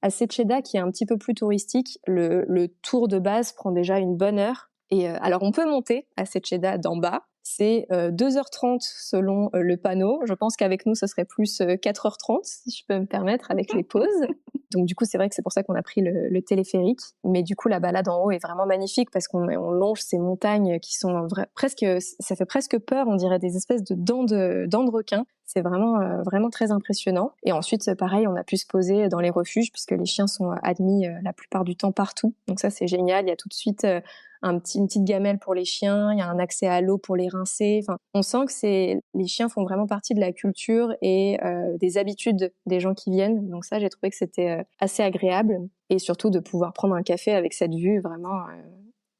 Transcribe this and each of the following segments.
À Seceda, qui est un petit peu plus touristique, le tour de base prend déjà une bonne heure. Et alors, on peut monter à Seceda d'en bas. C'est 2h30 selon le panneau. Je pense qu'avec nous, ce serait plus 4h30, si je peux me permettre, avec les pauses. Donc du coup, c'est vrai que c'est pour ça qu'on a pris le téléphérique. Mais du coup, la balade en haut est vraiment magnifique parce qu'on longe ces montagnes qui sont presque, ça fait presque peur. On dirait des espèces de dents de requin. C'est vraiment très impressionnant. Et ensuite, pareil, on a pu se poser dans les refuges puisque les chiens sont admis la plupart du temps partout. Donc ça, c'est génial. Il y a tout de suite une petite gamelle pour les chiens. Il y a un accès à l'eau pour les rincer. Enfin, on sent que les chiens font vraiment partie de la culture et des habitudes des gens qui viennent. Donc ça, j'ai trouvé que c'était assez agréable et surtout de pouvoir prendre un café avec cette vue vraiment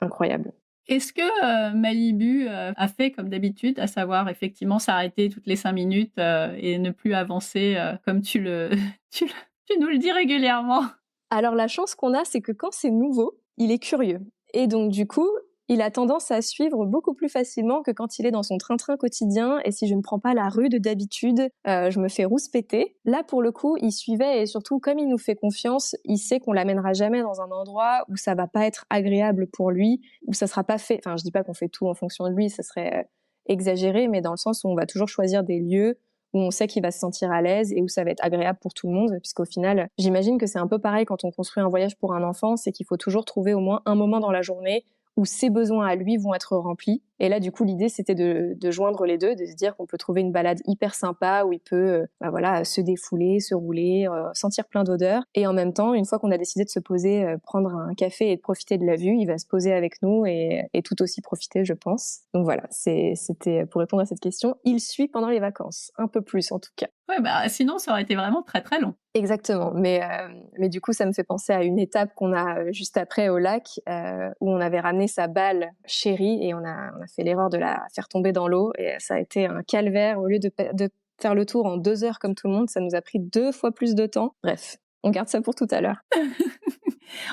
incroyable. Est-ce que, Malibu, a fait comme d'habitude, à savoir effectivement s'arrêter toutes les 5 minutes, et ne plus avancer, comme tu le tu nous le dis régulièrement? Alors la chance qu'on a, c'est que quand c'est nouveau, il est curieux. Et donc du coup, il a tendance à suivre beaucoup plus facilement que quand il est dans son train-train quotidien. Et si je ne prends pas la rue d'habitude, je me fais rouspéter. Là, pour le coup, il suivait et surtout, comme il nous fait confiance, il sait qu'on l'amènera jamais dans un endroit où ça va pas être agréable pour lui, où ça sera pas fait. Enfin, je dis pas qu'on fait tout en fonction de lui, ça serait exagéré, mais dans le sens où on va toujours choisir des lieux où on sait qu'il va se sentir à l'aise et où ça va être agréable pour tout le monde, puisqu'au final, j'imagine que c'est un peu pareil quand on construit un voyage pour un enfant, c'est qu'il faut toujours trouver au moins un moment dans la journée où ses besoins à lui vont être remplis. Et là, du coup, l'idée, c'était de joindre les deux, de se dire qu'on peut trouver une balade hyper sympa où il peut, voilà, se défouler, se rouler, sentir plein d'odeurs. Et en même temps, une fois qu'on a décidé de se poser, prendre un café et de profiter de la vue, il va se poser avec nous et tout aussi profiter, je pense. Donc voilà, c'était pour répondre à cette question. Il suit pendant les vacances, un peu plus en tout cas. Ouais, bah, sinon ça aurait été vraiment très, très long. Exactement, mais du coup, ça me fait penser à une étape qu'on a juste après au lac, où on avait ramené sa balle chérie et on a fait l'erreur de la faire tomber dans l'eau et ça a été un calvaire. Au lieu de faire le tour en 2 heures comme tout le monde, ça nous a pris 2 fois plus de temps. Bref, on garde ça pour tout à l'heure.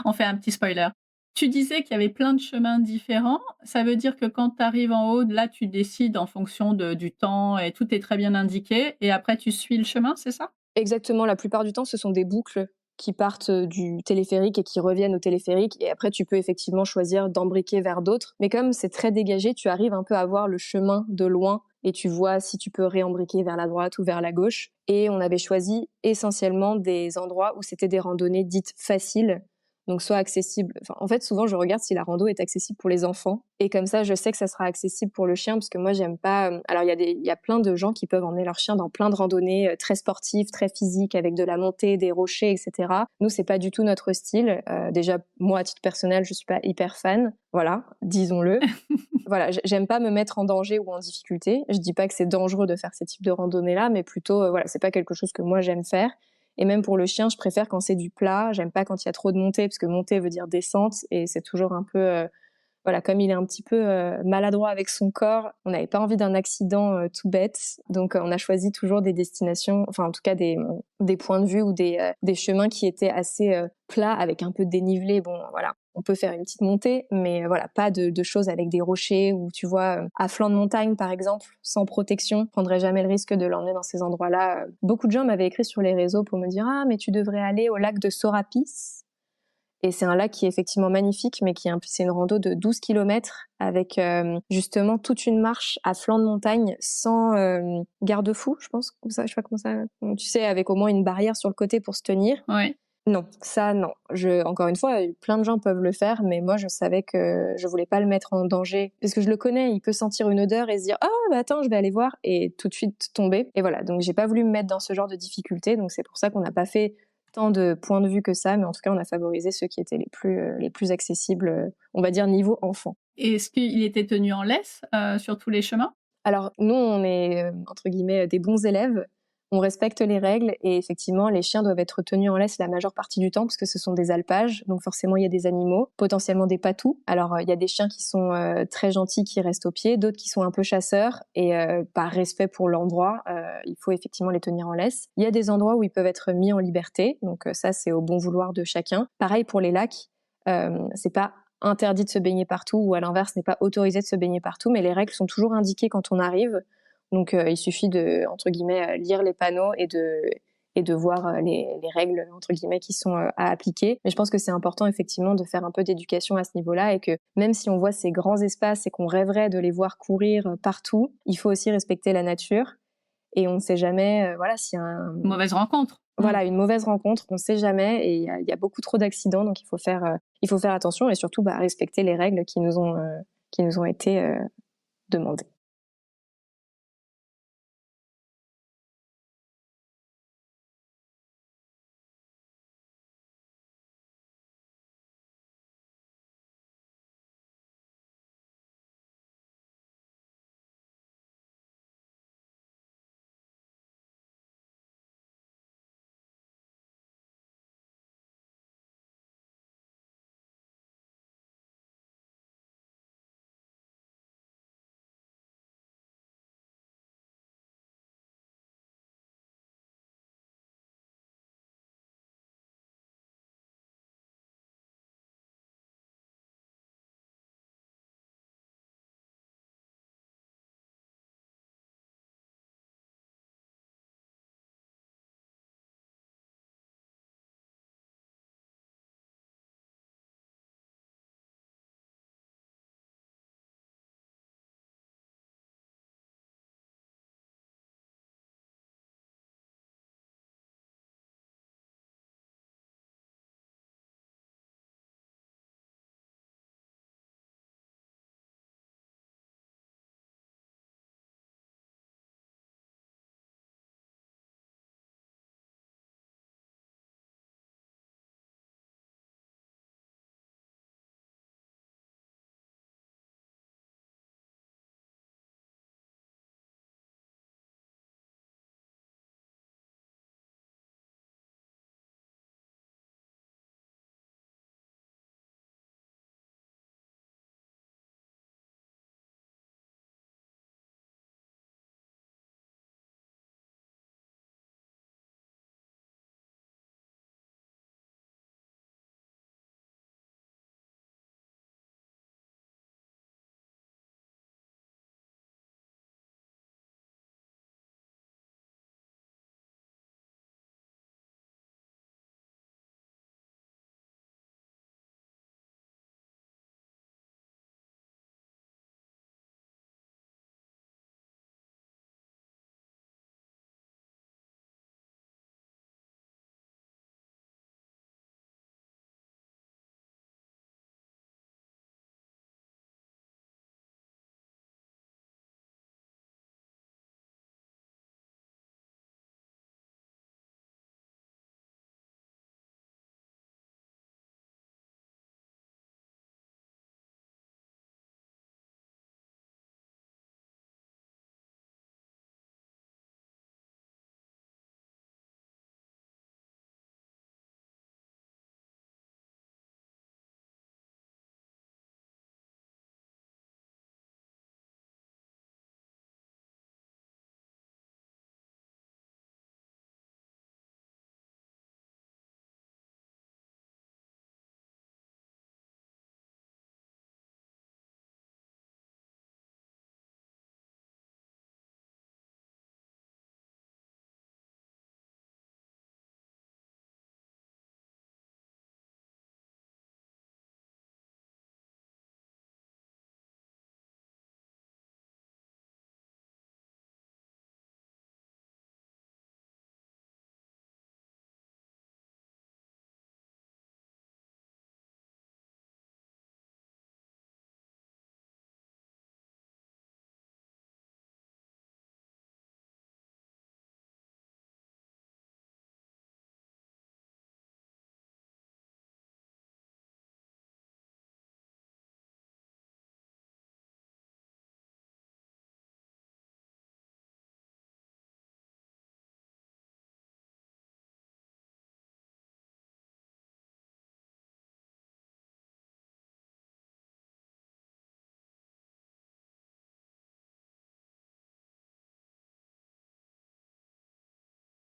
On fait un petit spoiler. Tu disais qu'il y avait plein de chemins différents. Ça veut dire que quand tu arrives en haut, là, tu décides en fonction du temps et tout est très bien indiqué et après tu suis le chemin, c'est ça? Exactement, la plupart du temps, ce sont des boucles qui partent du téléphérique et qui reviennent au téléphérique. Et après, tu peux effectivement choisir d'embriquer vers d'autres. Mais comme c'est très dégagé, tu arrives un peu à voir le chemin de loin et tu vois si tu peux réembriquer vers la droite ou vers la gauche. Et on avait choisi essentiellement des endroits où c'était des randonnées dites faciles. Donc soit accessible. Enfin, en fait, souvent, je regarde si la rando est accessible pour les enfants. Et comme ça, je sais que ça sera accessible pour le chien, parce que moi, j'aime pas. Alors, il y a plein de gens qui peuvent emmener leur chien dans plein de randonnées très sportives, très physiques, avec de la montée, des rochers, etc. Nous, c'est pas du tout notre style. Déjà, moi, à titre personnel, je suis pas hyper fan. Voilà, disons-le. Voilà, j'aime pas me mettre en danger ou en difficulté. Je dis pas que c'est dangereux de faire ces types de randonnées-là, mais plutôt, voilà, c'est pas quelque chose que moi j'aime faire. Et même pour le chien, je préfère quand c'est du plat. J'aime pas quand il y a trop de montée, parce que monter veut dire descente, et c'est toujours un peu, voilà, comme il est un petit peu maladroit avec son corps, on n'avait pas envie d'un accident tout bête, donc on a choisi toujours des destinations, enfin en tout cas des points de vue ou des chemins qui étaient assez plats avec un peu de dénivelé. Bon, voilà, on peut faire une petite montée, mais voilà, pas de choses avec des rochers ou tu vois, à flanc de montagne par exemple, sans protection. Je prendrais jamais le risque de l'emmener dans ces endroits-là. Beaucoup de gens m'avaient écrit sur les réseaux pour me dire ah mais tu devrais aller au lac de Sorapis. Et c'est un lac qui est effectivement magnifique, mais c'est une rando de 12 kilomètres avec justement toute une marche à flanc de montagne sans garde-fou, je pense, comme ça, je sais pas comment ça, tu sais, avec au moins une barrière sur le côté pour se tenir. Oui. Non, ça non. Encore une fois, plein de gens peuvent le faire, mais moi je savais que je voulais pas le mettre en danger parce que je le connais. Il peut sentir une odeur et se dire ah bah attends, je vais aller voir et tout de suite tomber. Et voilà, donc j'ai pas voulu me mettre dans ce genre de difficulté. Donc c'est pour ça qu'on n'a pas fait tant de points de vue que ça, mais en tout cas on a favorisé ceux qui étaient les plus accessibles, on va dire niveau enfant. Et est-ce qu'il était tenu en laisse, sur tous les chemins? Alors nous, on est entre guillemets des bons élèves. On respecte les règles et effectivement, les chiens doivent être tenus en laisse la majeure partie du temps parce que ce sont des alpages, donc forcément il y a des animaux, potentiellement des patous. Alors il y a des chiens qui sont très gentils qui restent au pied, d'autres qui sont un peu chasseurs et par respect pour l'endroit, il faut effectivement les tenir en laisse. Il y a des endroits où ils peuvent être mis en liberté, donc ça c'est au bon vouloir de chacun. Pareil pour les lacs, c'est pas interdit de se baigner partout ou à l'inverse n'est pas autorisé de se baigner partout, mais les règles sont toujours indiquées quand on arrive. Donc il suffit de entre guillemets lire les panneaux et de voir les règles entre guillemets qui sont à appliquer. Mais je pense que c'est important effectivement de faire un peu d'éducation à ce niveau-là et que même si on voit ces grands espaces et qu'on rêverait de les voir courir partout, il faut aussi respecter la nature et on ne sait jamais voilà s'il y a Mauvaise rencontre. Voilà, une mauvaise rencontre, on ne sait jamais et il y a beaucoup trop d'accidents donc il faut faire attention et surtout respecter les règles qui nous ont été demandées.